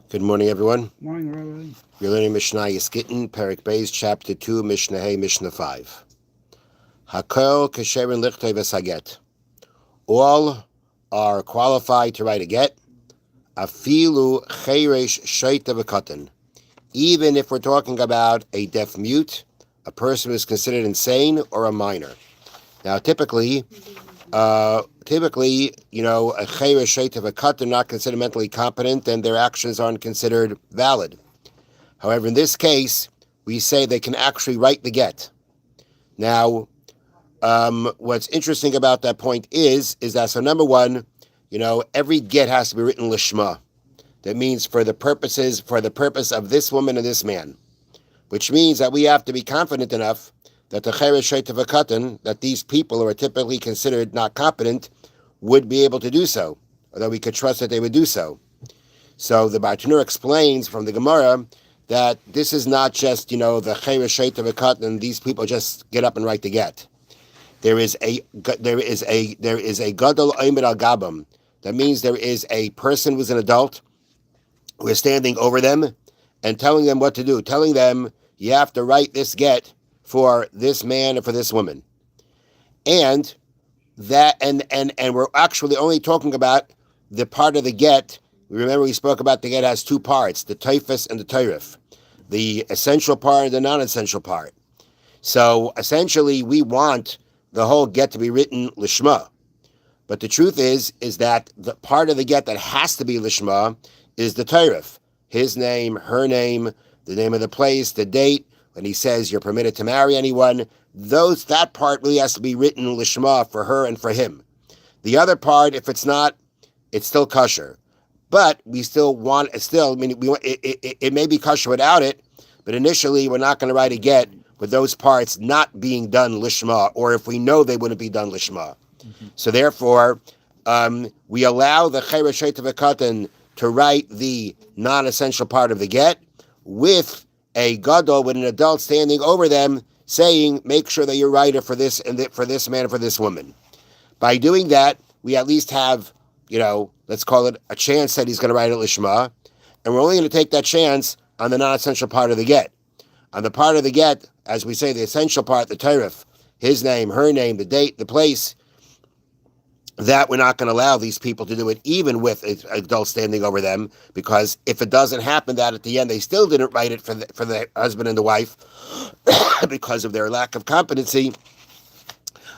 Good morning, everyone. Morning, Rabbi. We're learning Mishna Gittin, Perek Beis, Chapter 2, Mishnah Hey, Mishnah 5. Hakol Kesherin Lichtoi V'Saget. All are qualified to write a get. Afilu Cheresh Shaita V'Katan. Even if we're talking about a deaf mute, a person who is considered insane, or a minor. Now, typically, a cheresh shaita v'katan not considered mentally competent, and their actions aren't considered valid. However, in this case, we say they can actually write the get. Now, what's interesting about that point is that, so number one, every get has to be written lishma. That means for the purpose of this woman and this man, which means that we have to be confident enough that the cheresh shaita v'katan, that these people who are typically considered not competent, would be able to do so, or that we could trust that they would do so. So the Bartanur explains from the Gemara that this is not just, the cheresh shaita v'katan, these people just get up and write the get. There is a gadol oimed al gabam. That means there is a person who's an adult who is standing over them and telling them what to do, telling them you have to write this get for this man and for this woman. And that and we're actually only talking about the part of the get. Remember, we spoke about the get has two parts, the typhus and the tyrif, the essential part and the non-essential part. So essentially we want the whole get to be written lishma. But the truth is that the part of the get that has to be lishma is the tyrif, his name, her name, the name of the place, the date, when he says you're permitted to marry anyone. That part really has to be written lishma for her and for him. The other part, if it's not, it's still kosher. But we still want, it may be kosher without it, but initially we're not going to write a get with those parts not being done lishma, or if we know they wouldn't be done lishma. Mm-hmm. So therefore, we allow the cheresh shaita v'katan to write the non-essential part of the get with a gadol, with an adult standing over them, saying, make sure that you're writer for this and for this man and for this woman. By doing that, we at least have, let's call it a chance that he's going to write it lishma, and we're only going to take that chance on the non-essential part of the get. On the part of the get, as we say, the essential part, the tyrif, his name, her name, the date, the place, that we're not going to allow these people to do it, even with an adult standing over them, because if it doesn't happen that at the end they still didn't write it for the husband and the wife because of their lack of competency,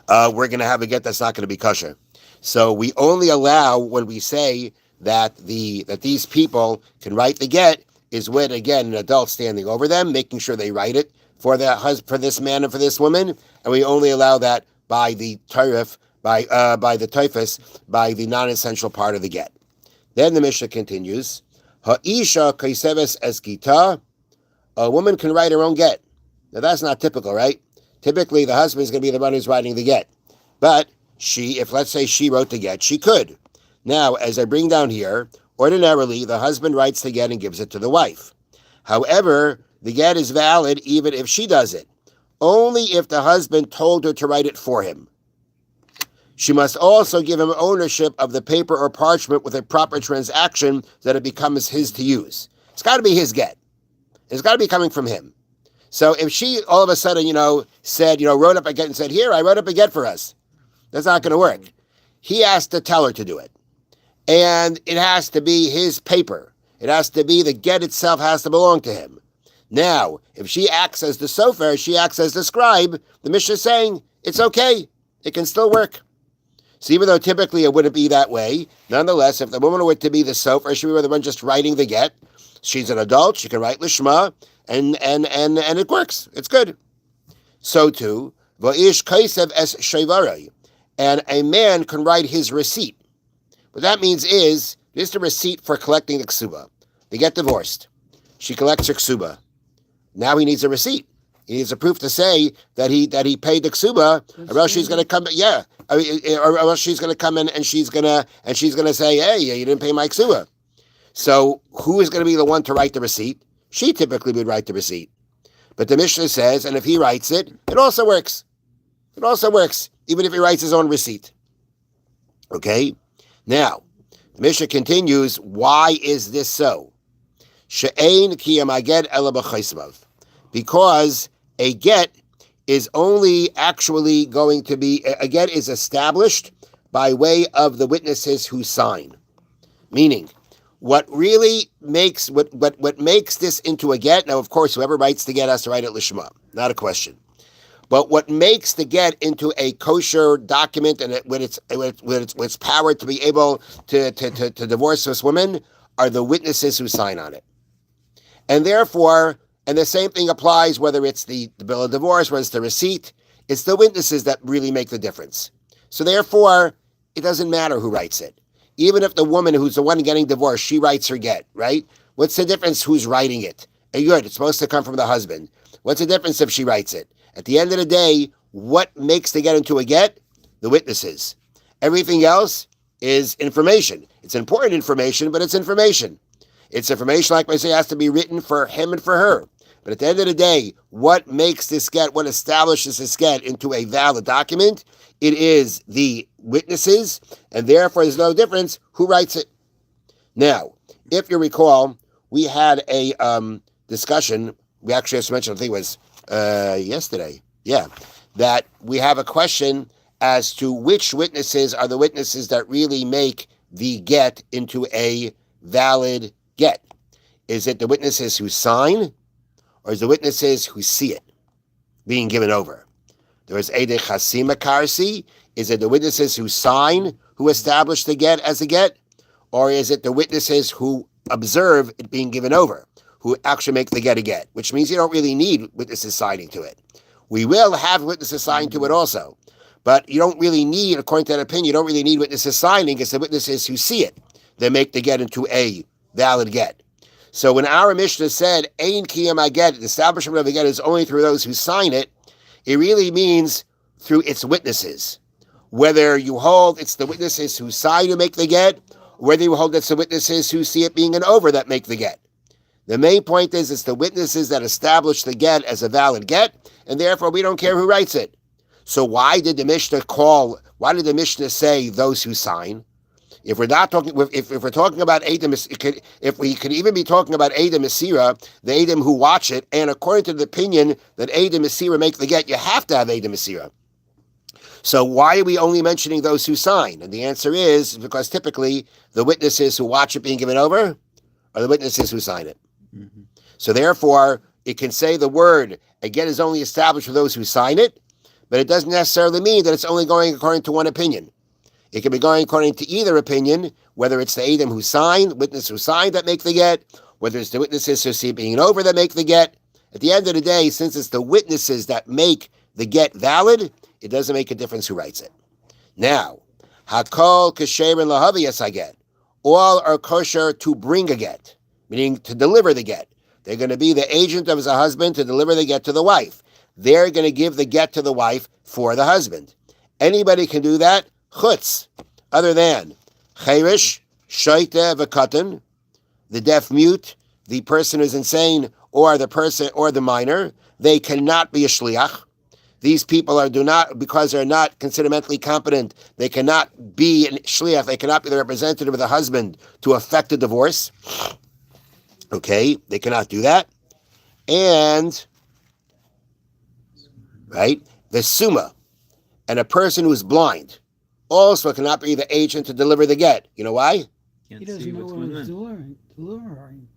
we're going to have a get that's not going to be kosher. So we only allow, when we say that these people can write the get, is when, again, an adult standing over them, making sure they write it for this man and for this woman, and we only allow that by the tyrif, by the typhus, by the non-essential part of the get. Then the Mishnah continues, Ha'isha kaiseves eskita, a woman can write her own get. Now that's not typical, right? Typically the husband is going to be the one who's writing the get. But if let's say she wrote the get, she could. Now, as I bring down here, ordinarily the husband writes the get and gives it to the wife. However, the get is valid even if she does it, only if the husband told her to write it for him. She must also give him ownership of the paper or parchment with a proper transaction that it becomes his to use. It's got to be his get. It's got to be coming from him. So if she all of a sudden, said, wrote up a get and said, here, I wrote up a get for us, that's not going to work. He has to tell her to do it. And it has to be his paper. It has to be, the get itself has to belong to him. Now, if she acts as the sofer, she acts as the scribe, the Mishnah is saying, it's okay. It can still work. So even though typically it wouldn't be that way, nonetheless, if the woman were to be the sofer, she would be the one just writing the get. She's an adult, she can write lishma, and it works. It's good. So too, v'ish kaisev es shevarei, and a man can write his receipt. What that means is, this is the receipt for collecting the ksuba. They get divorced. She collects her ksuba. Now he needs a receipt. He needs a proof to say that he paid the ksuba, or else she's going to come. Yeah, or else she's going to come in and she's going to say, hey, you didn't pay my ksuba. So who is going to be the one to write the receipt? She typically would write the receipt. But the Mishnah says, and if he writes it, it also works. It also works, even if he writes his own receipt. Okay? Now, the Mishnah continues, why is this so? She'ein kiyam aged ela b'chaismav. Because a get is only actually going to be, a get is established by way of the witnesses who sign. Meaning, what really makes, what makes this into a get, now of course whoever writes the get has to write it lishma, not a question. But what makes the get into a kosher document and when it's powered to be able to divorce this woman are the witnesses who sign on it. And therefore, and the same thing applies whether it's the bill of divorce, whether it's the receipt, it's the witnesses that really make the difference. So therefore, it doesn't matter who writes it. Even if the woman who's the one getting divorced, she writes her get, right? What's the difference who's writing it? Good, it's supposed to come from the husband. What's the difference if she writes it? At the end of the day, what makes the get into a get? The witnesses. Everything else is information. It's important information, but it's information. It's information, like I say, has to be written for him and for her. But at the end of the day, what makes this get, what establishes this get into a valid document? It is the witnesses, and therefore there's no difference who writes it. Now, if you recall, we had a discussion, we actually just mentioned, I think it was yesterday, that we have a question as to which witnesses are the witnesses that really make the get into a valid get. Is it the witnesses who sign, or is the witnesses who see it being given over? There is Eidei Chasima Karsi. Is it the witnesses who sign who establish the get as a get? Or is it the witnesses who observe it being given over, who actually make the get a get? Which means you don't really need witnesses signing to it. We will have witnesses sign to it also. But you don't really need, according to that opinion, you don't really need witnesses signing. It's the witnesses who see it that make the get into a valid get. So when our Mishnah said, Ein kiyam aget, the establishment of a get is only through those who sign it, it really means through its witnesses. Whether you hold it's the witnesses who sign who make the get, or whether you hold it's the witnesses who see it being an over that make the get. The main point is it's the witnesses that establish the get as a valid get, and therefore we don't care who writes it. So why did the Mishnah say those who sign? If we're not talking, if we're talking about Edom, if we could even be talking about Edom Mesira, the Edom who watch it, and according to the opinion that Edom Mesira make the get, you have to have Edom Mesira. So why are we only mentioning those who sign? And the answer is because typically the witnesses who watch it being given over are the witnesses who sign it. Mm-hmm. So therefore, it can say the word a get is only established for those who sign it, but it doesn't necessarily mean that it's only going according to one opinion. It can be going according to either opinion, whether it's the Edom who signed, witness who signed that make the get, whether it's the witnesses who see it being over that make the get. At the end of the day, since it's the witnesses that make the get valid, it doesn't make a difference who writes it. Now, Hakol Kasherin Lahaviyas I get. All are kosher to bring a get, meaning to deliver the get. They're going to be the agent of the husband to deliver the get to the wife. They're going to give the get to the wife for the husband. Anybody can do that. Chutz, other than Cherish, Shaita, Vakatan, the deaf mute, the person who's insane, or the person or the minor, they cannot be a shliach. These people do not, because they're not considered mentally competent, they cannot be a shliach, they cannot be the representative of the husband to effect a divorce. Okay, they cannot do that. And, right, the summa, and a person who's blind, also cannot be the agent to deliver the get. You know why? He doesn't know what he's delivering.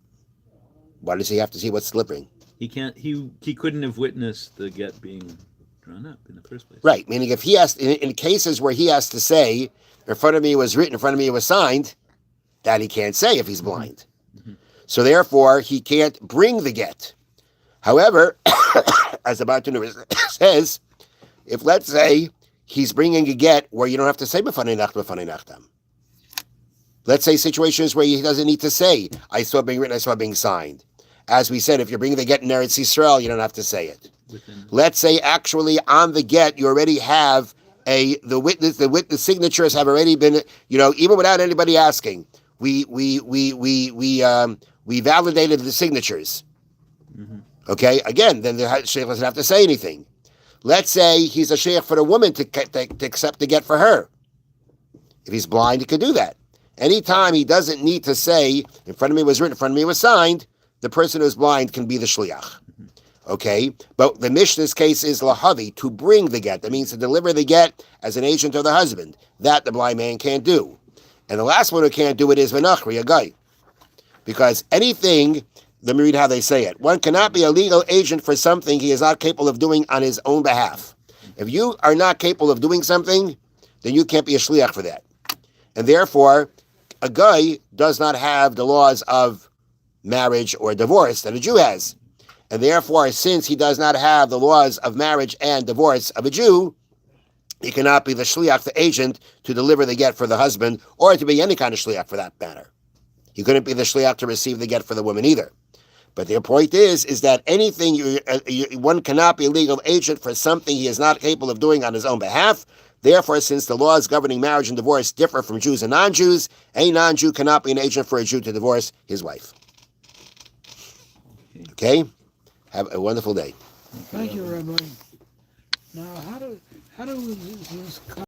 Why does he have to see what's delivering? He can't. He couldn't have witnessed the get being drawn up in the first place. Right. Meaning, if he has, in cases where he has to say, "In front of me was written, in front of me was signed," that he can't say if he's blind. Mm-hmm. So therefore, he can't bring the get. However, as the Bartender says, if let's say he's bringing a get where you don't have to say b'fanei nachtam. Let's say situations where he doesn't need to say, I saw it being written, I saw it being signed. As we said, if you're bringing the get in Eretz Yisrael, you don't have to say it. Let's say actually on the get, you already have the witness signatures have already been, even without anybody asking, we validated the signatures. Mm-hmm. Okay, again, then the sheikh doesn't have to say anything. Let's say he's a sheikh for the woman to accept the get for her. If he's blind, he could do that. Anytime he doesn't need to say, in front of me was written, in front of me was signed, the person who's blind can be the shliach. Okay, but the Mishnah's case is lahavi, to bring the get. That means to deliver the get as an agent of the husband. That the blind man can't do. And the last one who can't do it is v'nachri, a guy. Because anything, let me read how they say it. One cannot be a legal agent for something he is not capable of doing on his own behalf. If you are not capable of doing something, then you can't be a shliach for that. And therefore, a guy does not have the laws of marriage or divorce that a Jew has. And therefore, since he does not have the laws of marriage and divorce of a Jew, he cannot be the shliach, the agent, to deliver the get for the husband, or to be any kind of shliach for that matter. He couldn't be the shliach to receive the get for the woman either. But their point is that anything, one cannot be a legal agent for something he is not capable of doing on his own behalf. Therefore, since the laws governing marriage and divorce differ from Jews and non-Jews, a non-Jew cannot be an agent for a Jew to divorce his wife. Okay? Have a wonderful day. Thank you, Rabbi. Now, how do we use